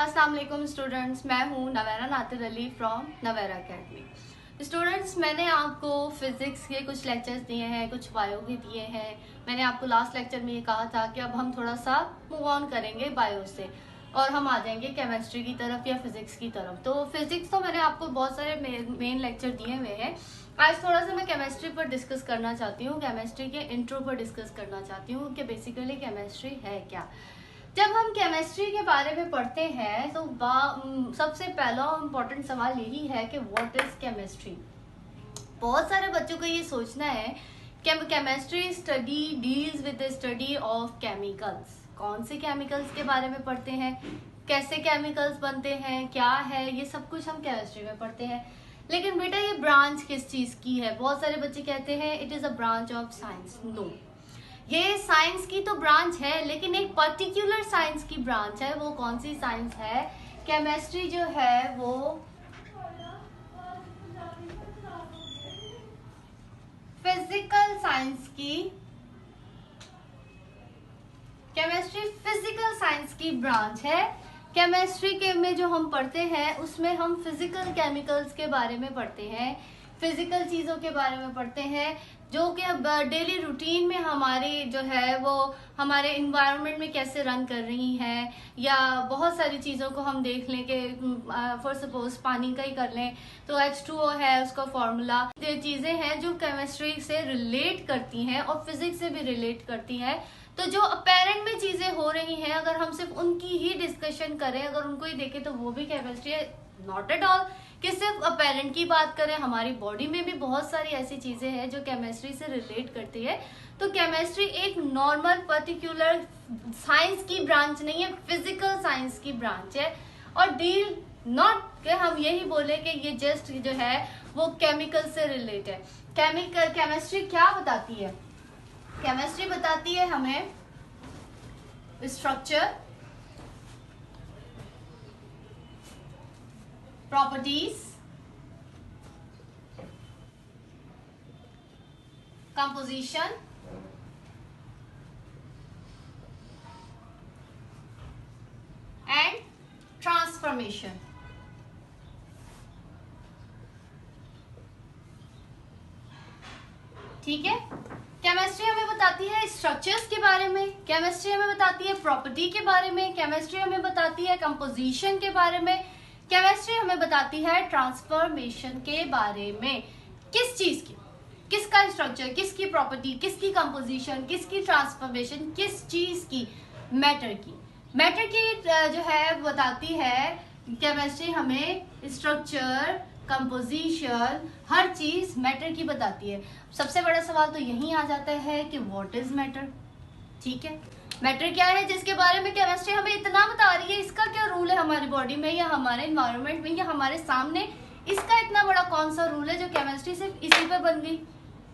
अस्सलाम वालेकुम स्टूडेंट्स, मैं हूँ Navera Natir Ali from Navera academy. Students, मैंने आपको फिज़िक्स के कुछ लेक्चर्स दिए हैं, कुछ बायो के दिए हैं। मैंने आपको लास्ट लेक्चर में ये कहा था कि अब हम थोड़ा सा मूव ऑन करेंगे बायो से और हम आ जाएंगे केमिस्ट्री की तरफ या फिज़िक्स की तरफ। तो फिज़िक्स तो मैंने आपको बहुत सारे मेन लेक्चर दिए हुए हैं। आज थोड़ा सा मैं केमिस्ट्री पर डिस्कस करना चाहती हूँ, केमिस्ट्री के इंट्रो पर डिस्कस करना चाहती हूँ कि बेसिकली केमिस्ट्री है क्या। जब हम केमिस्ट्री के बारे में पढ़ते हैं तो सबसे पहला इम्पोर्टेंट सवाल यही है कि व्हाट इज केमिस्ट्री। बहुत सारे बच्चों को ये सोचना है कि chemistry study deals with the study of chemicals. कौन से केमिकल्स के बारे में पढ़ते हैं, कैसे केमिकल्स बनते हैं, क्या है, ये सब कुछ हम केमिस्ट्री में पढ़ते हैं। लेकिन बेटा ये ब्रांच किस चीज की है? बहुत सारे बच्चे कहते हैं it is a branch of science. No, ये साइंस की तो ब्रांच है, लेकिन एक पर्टिकुलर साइंस की ब्रांच है। वो कौन सी साइंस है? केमिस्ट्री जो है वो फिजिकल साइंस की, केमिस्ट्री फिजिकल साइंस की ब्रांच है। केमिस्ट्री के में जो हम पढ़ते हैं उसमें हम फिजिकल केमिकल्स के बारे में पढ़ते हैं, फिजिकल चीजों के बारे में पढ़ते हैं जो कि डेली रूटीन में हमारी जो है वो हमारे इन्वायरमेंट में कैसे रन कर रही हैं, या बहुत सारी चीज़ों को हम देख लें कि फॉर सपोज पानी का ही कर लें तो H2O है उसका फॉर्मूला। ये चीज़ें हैं जो केमिस्ट्री से रिलेट करती हैं और फिजिक्स से भी रिलेट करती हैं। तो जो अपेरेंट में चीज़ें हो रही हैं अगर हम सिर्फ उनकी ही डिस्कशन करें, अगर उनको ही देखें तो वो भी केमिस्ट्री है। नॉट एट ऑल कि सिर्फ अपेरेंट की बात करें, हमारी बॉडी में भी बहुत सारी ऐसी चीजें हैं जो केमिस्ट्री से रिलेट करती है। तो केमिस्ट्री एक नॉर्मल पर्टिकुलर साइंस की ब्रांच नहीं है, फिजिकल साइंस की ब्रांच है। और डील नॉट कि हम यही बोले कि ये जस्ट जो है वो केमिकल से रिलेट है। केमिस्ट्री क्या बताती है? केमिस्ट्री बताती है हमें structure, properties, composition, and transformation। ठीक है, केमिस्ट्री हमें बताती है स्ट्रक्चर्स के बारे में, केमिस्ट्री हमें बताती है प्रॉपर्टी के बारे में, केमिस्ट्री हमें बताती है कंपोजिशन के बारे में, केमिस्ट्री हमें बताती है ट्रांसफॉर्मेशन के बारे में। किस चीज की, किसका स्ट्रक्चर, किसकी प्रॉपर्टी, किसकी कंपोजिशन, किसकी ट्रांसफॉर्मेशन, किस चीज की? मैटर की। मैटर की जो है बताती है केमिस्ट्री हमें स्ट्रक्चर, कंपोजिशन, हर चीज मैटर की बताती है। सबसे बड़ा सवाल तो यही आ जाता है कि व्हाट इज मैटर। ठीक है, मैटर क्या है जिसके बारे में केमिस्ट्री हमें इतना बता रही है, इसका क्या रूल है हमारी बॉडी में या हमारे एनवायरनमेंट में या हमारे सामने, इसका इतना बड़ा कौन सा रूल है जो केमिस्ट्री सिर्फ इसी पे बन गई।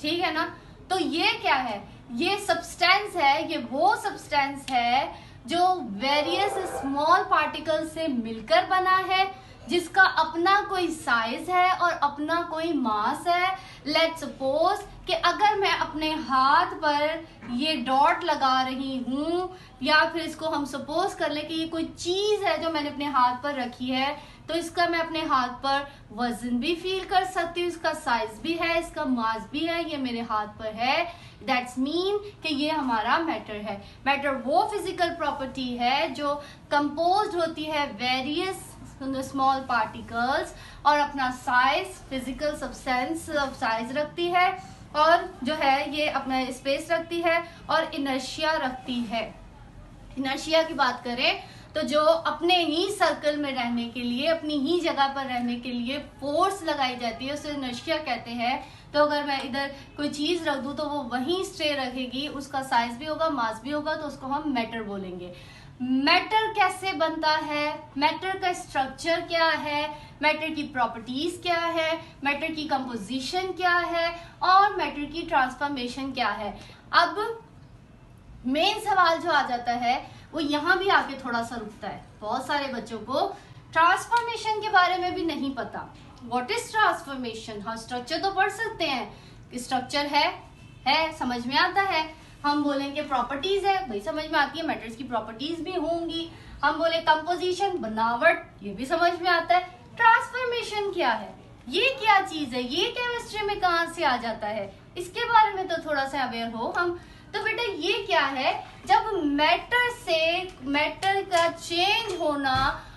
ठीक है ना? तो ये क्या है? ये सब्सटेंस है, ये वो सब्सटेंस है जो वेरियस स्मॉल पार्टिकल से मिलकर बना है, जिसका अपना कोई साइज है और अपना कोई मास है। लेट्स सपोज कि अगर मैं अपने हाथ पर ये डॉट लगा रही हूं, या फिर इसको हम सपोज कर ले कि ये कोई चीज है जो मैंने अपने हाथ पर रखी है, तो इसका मैं अपने हाथ पर वजन भी फील कर सकती हूँ, इसका साइज भी है, इसका मास भी है, ये मेरे हाथ पर है। दैट्स मीन कि ये हमारा मैटर है। मैटर वो फिजिकल प्रॉपर्टी है जो कंपोज्ड होती है वेरियस स्मॉल पार्टिकल्स और अपना साइज, फिजिकल सब्सटेंस साइज रखती है, और जो है ये अपना स्पेस रखती है और इनर्शिया रखती है। इनर्शिया की बात करें तो जो अपने ही सर्कल में रहने के लिए, अपनी ही जगह पर रहने के लिए फोर्स लगाई जाती है उसे इनर्शिया कहते हैं। तो अगर मैं इधर कोई चीज रख दूं तो वो वहीं स्टे रखेगी, उसका साइज भी होगा, मास भी होगा, तो उसको हम मैटर बोलेंगे। मैटर कैसे बनता है, मैटर का स्ट्रक्चर क्या है, मैटर की प्रॉपर्टीज क्या है, मैटर की कंपोजिशन क्या है, और मैटर की ट्रांसफॉर्मेशन क्या है। अब मेन सवाल जो आ जाता है वो यहाँ भी आके थोड़ा सा रुकता है। बहुत सारे बच्चों को ट्रांसफॉर्मेशन के बारे में भी नहीं पता। What is transformation? हाँ, स्ट्रक्चर तो पढ़ सकते हैं, स्ट्रक्चर है समझ में आता है, हम बोलेंगे प्रॉपर्टीज है, भाई समझ में आती है, मैटर्स की प्रॉपर्टीज भी होंगी। हम बोले कंपोजिशन, बनावट, ये भी समझ में आता है। ट्रांसफॉर्मेशन क्या है, ये क्या चीज है, ये केमिस्ट्री में कहाँ से आ जाता है, इसके बारे में तो थोड़ा सा अवेयर हो हम। तो बेटा ये क्या है, जब मैटर से मैटर का चेंज होना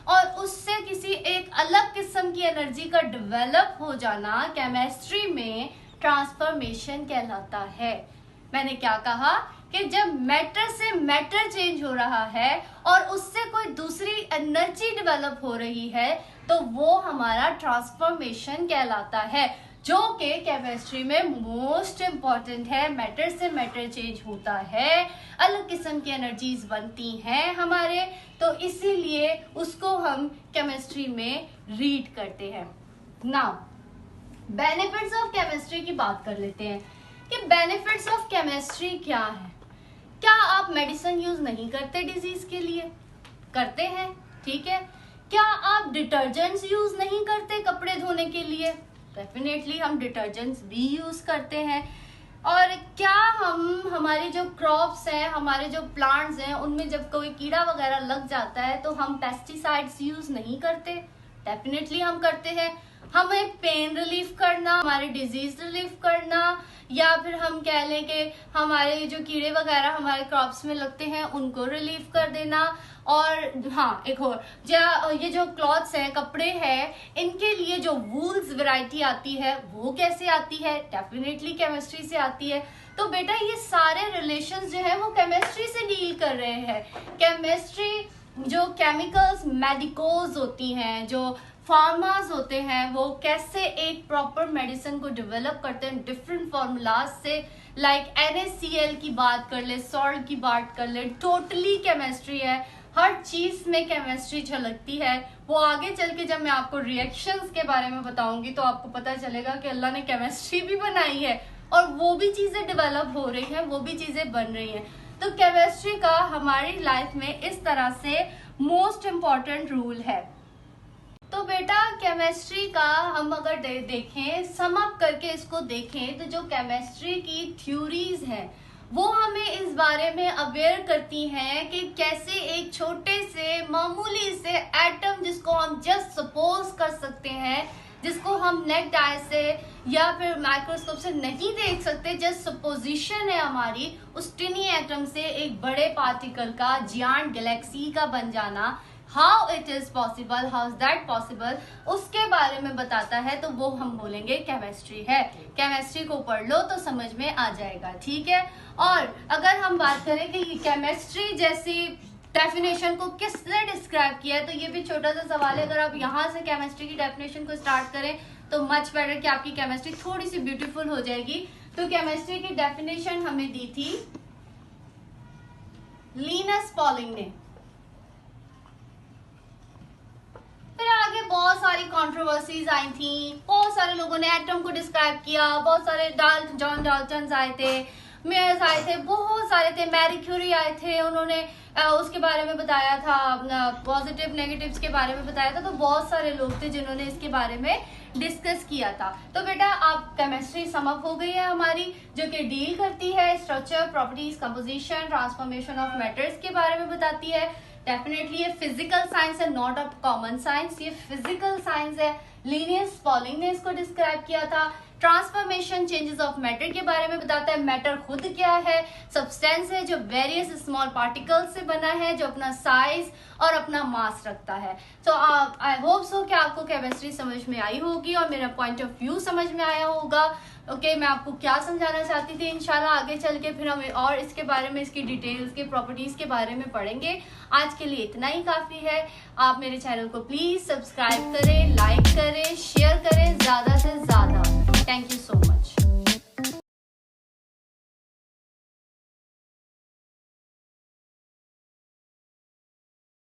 और उससे किसी एक अलग किस्म की एनर्जी का डेवलप हो जाना केमिस्ट्री में ट्रांसफॉर्मेशन कहलाता है। मैंने क्या कहा कि जब मैटर से मैटर चेंज हो रहा है और उससे कोई दूसरी एनर्जी डेवलप हो रही है तो वो हमारा ट्रांसफॉर्मेशन कहलाता है, जो कि केमिस्ट्री में मोस्ट इम्पॉर्टेंट है। मैटर से मैटर चेंज होता है, अलग किस्म की एनर्जीज बनती हैं हमारे, तो इसीलिए उसको हम केमिस्ट्री में रीड करते हैं। नाउ बेनिफिट्स ऑफ केमिस्ट्री की बात कर लेते हैं कि बेनिफिट्स ऑफ केमिस्ट्री क्या है। क्या आप मेडिसिन यूज नहीं करते डिजीज के लिए? करते हैं, ठीक है। क्या आप डिटर्जेंट्स यूज नहीं करते कपड़े धोने के लिए? डेफिनेटली हम डिटर्जेंट्स भी यूज करते हैं। और क्या हम हमारी जो क्रॉप्स हैं, हमारे जो प्लांट्स हैं, उनमें जब कोई कीड़ा वगैरह लग जाता है तो हम पेस्टिसाइड्स यूज नहीं करते? डेफिनेटली हम करते हैं। हमें पेन रिलीफ करना, हमारे डिजीज रिलीफ करना, या फिर हम कह लें कि हमारे जो कीड़े वगैरह हमारे क्रॉप्स में लगते हैं उनको रिलीफ कर देना। और हाँ, एक और, ये जो क्लॉथ्स हैं, कपड़े हैं, इनके लिए जो वूल्स वैरायटी आती है वो कैसे आती है? डेफिनेटली केमिस्ट्री से आती है। तो बेटा ये सारे रिलेशंस जो है वो केमिस्ट्री से डील कर रहे हैं। केमिस्ट्री जो केमिकल्स, मेडिकोज होती हैं, जो फार्मास होते हैं, वो कैसे एक प्रॉपर मेडिसिन को डेवलप करते हैं डिफरेंट फॉर्मूलाज से। लाइक NaCl की बात कर ले, सॉल्ट की बात कर ले, टोटली केमिस्ट्री है। हर चीज में केमिस्ट्री झलकती है। वो आगे चल के जब मैं आपको रिएक्शंस के बारे में बताऊंगी तो आपको पता चलेगा कि अल्लाह ने केमिस्ट्री भी बनाई है और वो भी चीजें डेवलप हो रही हैं, वो भी चीजें बन रही हैं। तो केमिस्ट्री का हमारी लाइफ में इस तरह से मोस्ट इम्पॉर्टेंट रूल है। तो बेटा केमिस्ट्री का हम अगर देखें, सम अप करके इसको देखें, तो जो केमिस्ट्री की थ्योरीज हैं वो हमें इस बारे में अवेयर करती हैं कि कैसे एक छोटे से मामूली से एटम, जिसको हम जस्ट सपोज कर सकते हैं, जिसको हम नेक्ड आई से या फिर माइक्रोस्कोप से नहीं देख सकते, जस्ट सपोजिशन है हमारी, उस टिनी एटम से एक बड़े पार्टिकल का, जियांट गैलेक्सी का बन जाना, how it is possible, how is that possible, उसके बारे में बताता है। तो वो हम बोलेंगे केमिस्ट्री है। केमिस्ट्री को पढ़ लो तो समझ में आ जाएगा, ठीक है। और अगर हम बात करें कि ये केमिस्ट्री जैसी डेफिनेशन को किसने डिस्क्राइब किया है, तो ये भी छोटा सा सवाल है। अगर आप यहाँ से केमिस्ट्री की डेफिनेशन को स्टार्ट करें तो मच बेटर कि आपकी केमिस्ट्री थोड़ी सी ब्यूटीफुल हो जाएगी। तो केमिस्ट्री की डेफिनेशन हमें दी थी लिनस पॉलिंग ने। फिर आगे बहुत सारी कंट्रोवर्सीज आई थी, बहुत सारे लोगों ने एटम को डिस्क्राइब किया, बहुत सारे जॉन डाल्टन आए थे, मेयर्स आए थे, बहुत सारे थे, मैरी क्यूरी आए थे, उन्होंने उसके बारे में बताया था, पॉजिटिव नेगेटिव्स के बारे में बताया था। तो बहुत सारे लोग थे जिन्होंने इसके बारे में डिस्कस किया था। तो बेटा आप केमिस्ट्री समअप हो गई है हमारी, जो कि डील करती है structure, properties, composition, transformation of matters के बारे में बताती है। डेफिनेटली ये फिजिकल साइंस है, नॉट अ कॉमन साइंस, ये फिजिकल साइंस है। लिनियस पॉलिंग ने इसको डिस्क्राइब किया था। ट्रांसफॉर्मेशन, चेंजेस ऑफ मैटर के बारे में बताता है। मैटर खुद क्या है? सब्सटेंस है जो वेरियस स्मॉल पार्टिकल्स से बना है, जो अपना साइज और अपना मास रखता है। तो आई होप सो कि आपको केमिस्ट्री समझ में आई होगी और मेरा पॉइंट ऑफ व्यू समझ में आया होगा। ओके, मैं आपको क्या समझाना चाहती थी, इंशाल्लाह आगे चल के फिर हम और इसके बारे में, इसकी डिटेल्स के प्रॉपर्टीज के बारे में पढ़ेंगे। आज के लिए इतना ही काफी है। आप मेरे चैनल को प्लीज सब्सक्राइब करें, लाइक करें, शेयर करें ज्यादा से ज्यादा।